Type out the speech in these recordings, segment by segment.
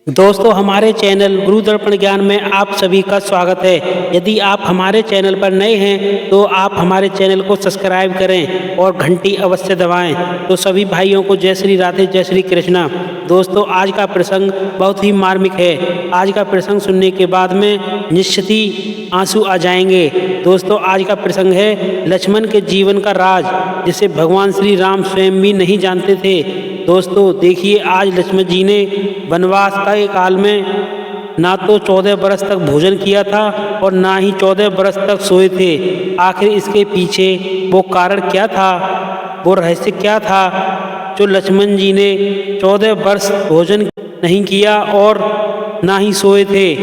दोस्तों, हमारे चैनल गुरु दर्पण ज्ञान में आप सभी का स्वागत है। यदि आप हमारे चैनल पर नए हैं तो आप हमारे चैनल को सब्सक्राइब करें और घंटी अवश्य दबाएं। तो सभी भाइयों को जय श्री राधे, जय श्री कृष्णा। दोस्तों, आज का प्रसंग बहुत ही मार्मिक है। आज का प्रसंग सुनने के बाद में निश्चित ही आंसू आ जाएंगे। दोस्तों, आज का प्रसंग है लक्ष्मण के जीवन का राज, जिसे भगवान श्री राम स्वयं भी नहीं जानते थे। दोस्तों देखिए, आज लक्ष्मण जी ने वनवास के काल में ना तो 14 बरस तक भोजन किया था और ना ही 14 बरस तक सोए थे। आखिर इसके पीछे वो कारण क्या था, वो रहस्य क्या था जो लक्ष्मण जी ने 14 वर्ष भोजन नहीं किया और ना ही सोए थे।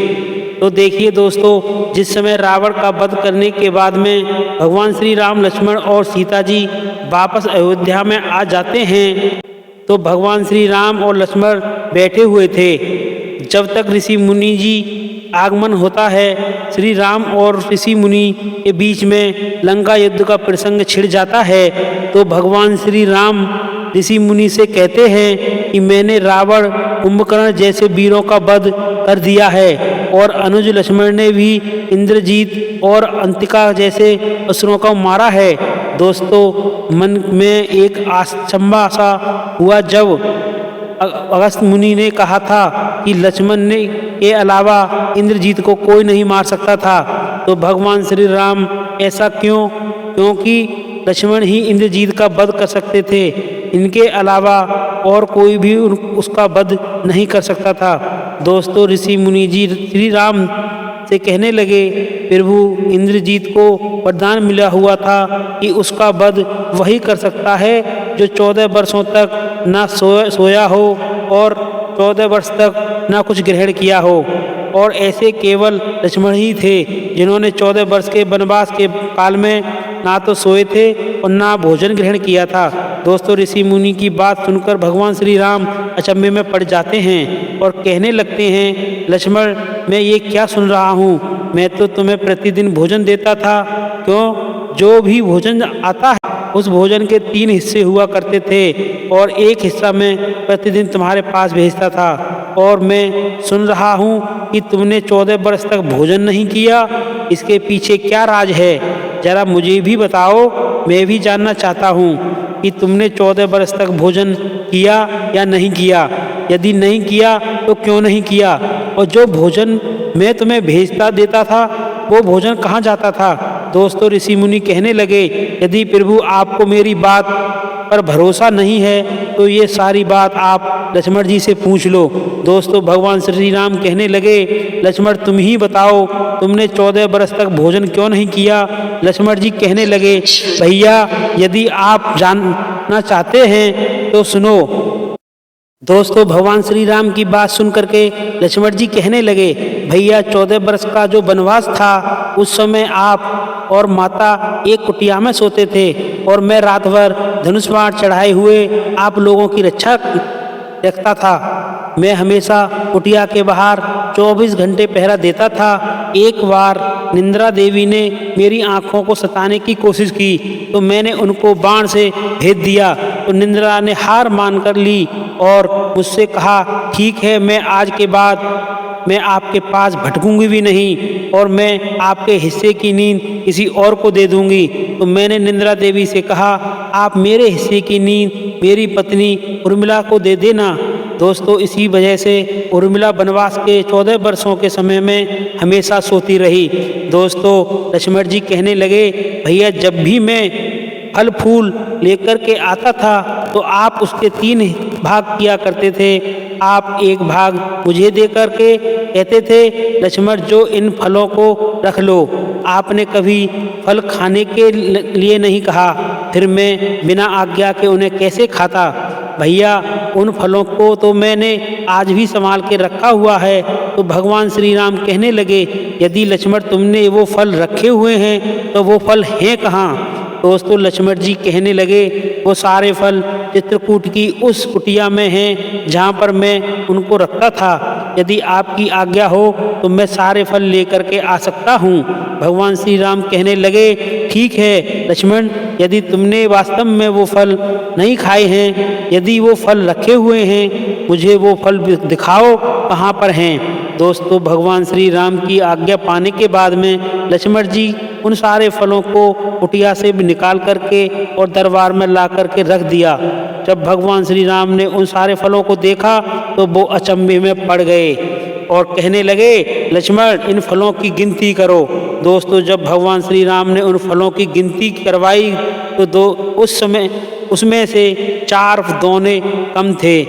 तो देखिए दोस्तों, जिस समय रावण का वध करने के बाद में भगवान श्री राम, लक्ष्मण और सीता जी वापस अयोध्या में आ जाते हैं, तो भगवान श्री राम और लक्ष्मण बैठे हुए थे। जब तक ऋषि मुनि जी आगमन होता है, श्री राम और ऋषि मुनि के बीच में लंका युद्ध का प्रसंग छिड़ जाता है। तो भगवान श्री राम ऋषि मुनि से कहते हैं कि मैंने रावण, कुंभकर्ण जैसे वीरों का वध कर दिया है और अनुज लक्ष्मण ने भी इंद्रजीत और अंतिका जैसे असुरों को मारा है। दोस्तों, मन में एक अचंभा सा हुआ जब अगस्त मुनि ने कहा था कि लक्ष्मण ने के अलावा इंद्रजीत को कोई नहीं मार सकता था। तो भगवान श्री राम ऐसा क्यों? क्योंकि लक्ष्मण ही इंद्रजीत का वध कर सकते थे, इनके अलावा और कोई भी उसका वध नहीं कर सकता था। दोस्तों, ऋषि मुनि जी श्री राम से कहने लगे, प्रभु, इंद्रजीत को वरदान मिला हुआ था कि उसका वध वही कर सकता है जो 14 वर्षों तक ना सोया हो और 14 वर्ष तक ना कुछ ग्रहण किया हो। और ऐसे केवल लक्ष्मण ही थे जिन्होंने 14 वर्ष के वनवास के काल में ना तो सोए थे और ना भोजन ग्रहण किया था। दोस्तों, ऋषि मुनि की बात सुनकर भगवान श्री राम अचंभे में पड़ जाते हैं और कहने लगते हैं, लक्ष्मण, मैं ये क्या सुन रहा हूँ? मैं तो तुम्हें प्रतिदिन भोजन देता था। क्यों? जो भी भोजन आता है उस भोजन के 3 हिस्से हुआ करते थे और एक हिस्सा मैं प्रतिदिन तुम्हारे पास भेजता था। और मैं सुन रहा हूँ कि तुमने 14 वर्ष तक भोजन नहीं किया। इसके पीछे क्या राज है? जरा मुझे भी बताओ, मैं भी जानना चाहता हूँ कि तुमने 14 वर्ष तक भोजन किया या नहीं किया। यदि नहीं किया तो क्यों नहीं किया? और जो भोजन मैं तुम्हें भेजता देता था वो भोजन कहाँ जाता था? दोस्तों, ऋषि मुनि कहने लगे, यदि प्रभु आपको मेरी बात पर भरोसा नहीं है तो ये सारी बात आप लक्ष्मण जी से पूछ लो। दोस्तों, भगवान श्री राम कहने लगे, लक्ष्मण, तुम ही बताओ, तुमने 14 वर्ष तक भोजन क्यों नहीं किया? लक्ष्मण जी कहने लगे, भैया, यदि आप जानना चाहते हैं तो सुनो। दोस्तों, भगवान श्री राम की बात सुन करके लक्ष्मण जी कहने लगे, भैया, 14 वर्ष का जो वनवास था उस समय आप और माता एक कुटिया में सोते थे और मैं रात भर धनुष बाण चढ़ाए हुए आप लोगों की रक्षा रखता था। मैं हमेशा कुटिया के बाहर 24 घंटे पहरा देता था। एक बार निंद्रा देवी ने मेरी आंखों को सताने की कोशिश की तो मैंने उनको बाण से भेद दिया। तो निंद्रा ने हार मान कर ली और मुझसे कहा, ठीक है, मैं आज के बाद मैं आपके पास भटकूंगी भी नहीं और मैं आपके हिस्से की नींद किसी और को दे दूंगी। तो मैंने निंद्रा देवी से कहा, आप मेरे हिस्से की नींद मेरी पत्नी उर्मिला को दे देना। दोस्तों, इसी वजह से उर्मिला वनवास के 14 वर्षों के समय में हमेशा सोती रही। दोस्तों, लक्ष्मण जी कहने लगे, भैया, जब भी मैं फल फूल लेकर के आता था तो आप उसके 3 भाग किया करते थे। आप एक भाग मुझे दे करके कहते थे, लक्ष्मण, जो इन फलों को रख लो। आपने कभी फल खाने के लिए नहीं कहा, फिर मैं बिना आज्ञा के उन्हें कैसे खाता? भैया, उन फलों को तो मैंने आज भी संभाल के रखा हुआ है। तो भगवान श्री राम कहने लगे, यदि लक्ष्मण तुमने वो फल रखे हुए हैं तो वो फल हैं कहाँ? दोस्तों, लक्ष्मण जी कहने लगे, वो सारे फल चित्रकूट की उस कुटिया में हैं जहाँ पर मैं उनको रखता था। यदि आपकी आज्ञा हो तो मैं सारे फल लेकर के आ सकता हूँ। भगवान श्री राम कहने लगे, ठीक है लक्ष्मण, यदि तुमने वास्तव में वो फल नहीं खाए हैं, यदि वो फल रखे हुए हैं मुझे वो फल दिखाओ कहाँ पर हैं। दोस्तों भगवान श्री राम की आज्ञा पाने के बाद में लक्ष्मण जी उन सारे फलों को कुटिया से भी निकाल करके और दरबार में ला करके रख दिया। जब भगवान श्री राम ने उन सारे फलों को देखा तो वो अचंभे में पड़ गए और कहने लगे, लक्ष्मण इन फलों की गिनती करो। दोस्तों जब भगवान श्री राम ने उन फलों की गिनती करवाई तो उस समय उसमें से 4 दोने कम थे।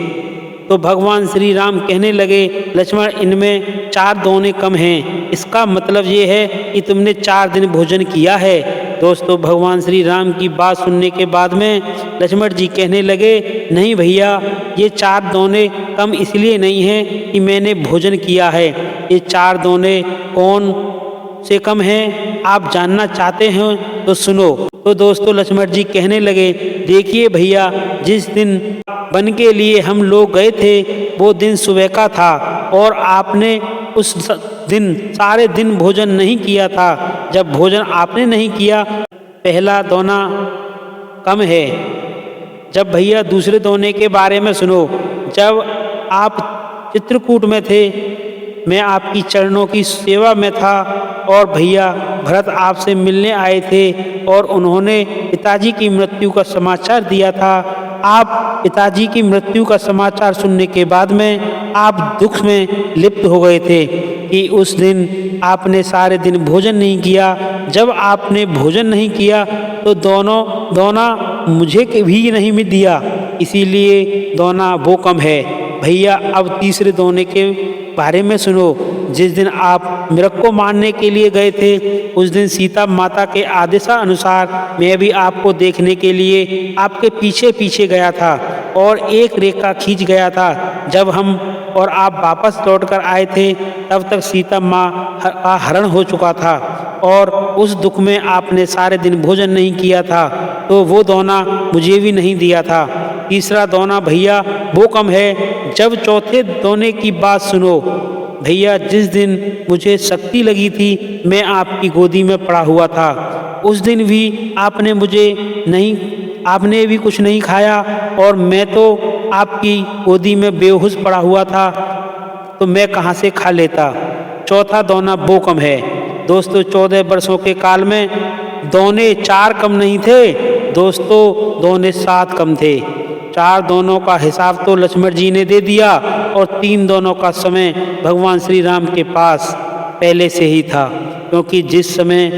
तो भगवान श्री राम कहने लगे, लक्ष्मण इनमें 4 दोने कम हैं, इसका मतलब ये है कि तुमने 4 दिन भोजन किया है। दोस्तों भगवान श्री राम की बात सुनने के बाद में लक्ष्मण जी कहने लगे, नहीं भैया ये 4 दोने कम इसलिए नहीं हैं कि मैंने भोजन किया है, ये 4 दोने कौन से कम हैं आप जानना चाहते हैं तो सुनो। तो दोस्तों लक्ष्मण जी कहने लगे, देखिए भैया जिस दिन वन के लिए हम लोग गए थे वो दिन सुबह का था और आपने उस दिन सारे दिन भोजन नहीं किया था। जब भोजन आपने नहीं किया पहला दोना कम है। जब भैया दूसरे दोने के बारे में सुनो, जब आप चित्रकूट में थे मैं आपकी चरणों की सेवा में था और भैया भरत आपसे मिलने आए थे और उन्होंने पिताजी की मृत्यु का समाचार दिया था। आप पिताजी की मृत्यु का समाचार सुनने के बाद में आप दुख में लिप्त हो गए थे कि उस दिन आपने सारे दिन भोजन नहीं किया। जब आपने भोजन नहीं किया तो दोना मुझे भी नहीं मिल दिया, इसीलिए दोना वो कम है। भैया अब तीसरे दोने के बारे में सुनो। जिस दिन आप मृग को मारने के लिए गए थे उस दिन सीता माता के आदेशानुसार मैं भी आपको देखने के लिए आपके पीछे पीछे गया था और एक रेखा खींच गया था। जब हम और आप वापस लौट कर आए थे तब तक सीता माँ का हरण हो चुका था और उस दुख में आपने सारे दिन भोजन नहीं किया था, तो वो दोना मुझे भी नहीं दिया था। तीसरा दोना भैया वो कम है। जब चौथे दोने की बात सुनो, भैया जिस दिन मुझे शक्ति लगी थी मैं आपकी गोदी में पड़ा हुआ था, उस दिन भी आपने भी कुछ नहीं खाया और मैं तो आपकी गोदी में बेहोश पड़ा हुआ था, तो मैं कहाँ से खा लेता। चौथा दोना वो कम है। दोस्तों 14 वर्षों के काल में दोने 4 कम नहीं थे दोस्तों, दोने 7 कम थे। 4 दोनों का हिसाब तो लक्ष्मण जी ने दे दिया और 3 दोनों का समय भगवान श्री राम के पास पहले से ही था, क्योंकि जिस समय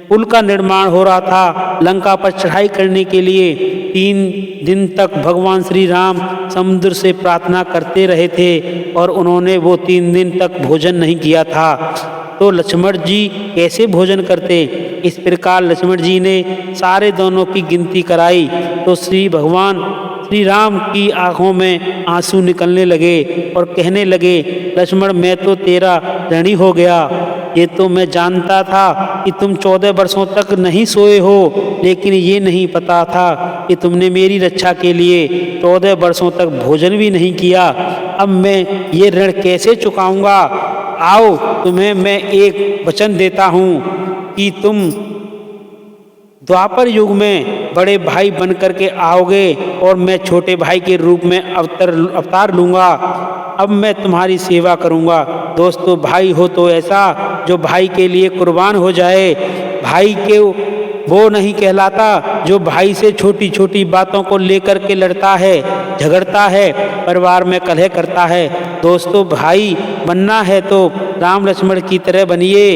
पुल का निर्माण हो रहा था लंका पर चढ़ाई करने के लिए 3 दिन तक भगवान श्री राम समुद्र से प्रार्थना करते रहे थे और उन्होंने वो 3 दिन तक भोजन नहीं किया था। तो लक्ष्मण जी कैसे भोजन करते। इस प्रकार लक्ष्मण जी ने सारे दोनों की गिनती कराई तो श्री राम की आंखों में आंसू निकलने लगे और कहने लगे, लक्ष्मण मैं तो तेरा ऋणी हो गया। ये तो मैं जानता था कि तुम 14 वर्षों तक नहीं सोए हो, लेकिन ये नहीं पता था कि तुमने मेरी रक्षा के लिए 14 वर्षों तक भोजन भी नहीं किया। अब मैं ये ऋण कैसे चुकाऊंगा। आओ तुम्हें मैं एक वचन देता हूँ कि तुम द्वापर युग में बड़े भाई बन करके आओगे और मैं छोटे भाई के रूप में अवतार लूँगा। अब मैं तुम्हारी सेवा करूँगा। दोस्तों भाई हो तो ऐसा जो भाई के लिए कुर्बान हो जाए। भाई के वो नहीं कहलाता जो भाई से छोटी छोटी बातों को लेकर के लड़ता है, झगड़ता है, परिवार में कलह करता है। दोस्तों भाई बनना है तो राम लक्ष्मण की तरह बनिए,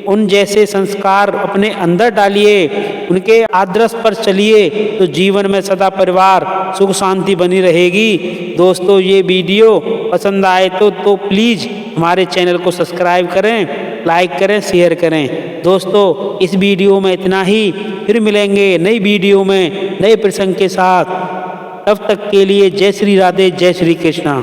उन जैसे संस्कार अपने अंदर डालिए, उनके आदर्श पर चलिए तो जीवन में सदा परिवार सुख शांति बनी रहेगी। दोस्तों ये वीडियो पसंद आए तो प्लीज़ हमारे चैनल को सब्सक्राइब करें, लाइक करें, शेयर करें। दोस्तों इस वीडियो में इतना ही, फिर मिलेंगे नई वीडियो में नए प्रसंग के साथ। तब तक के लिए जय श्री राधे, जय श्री कृष्णा।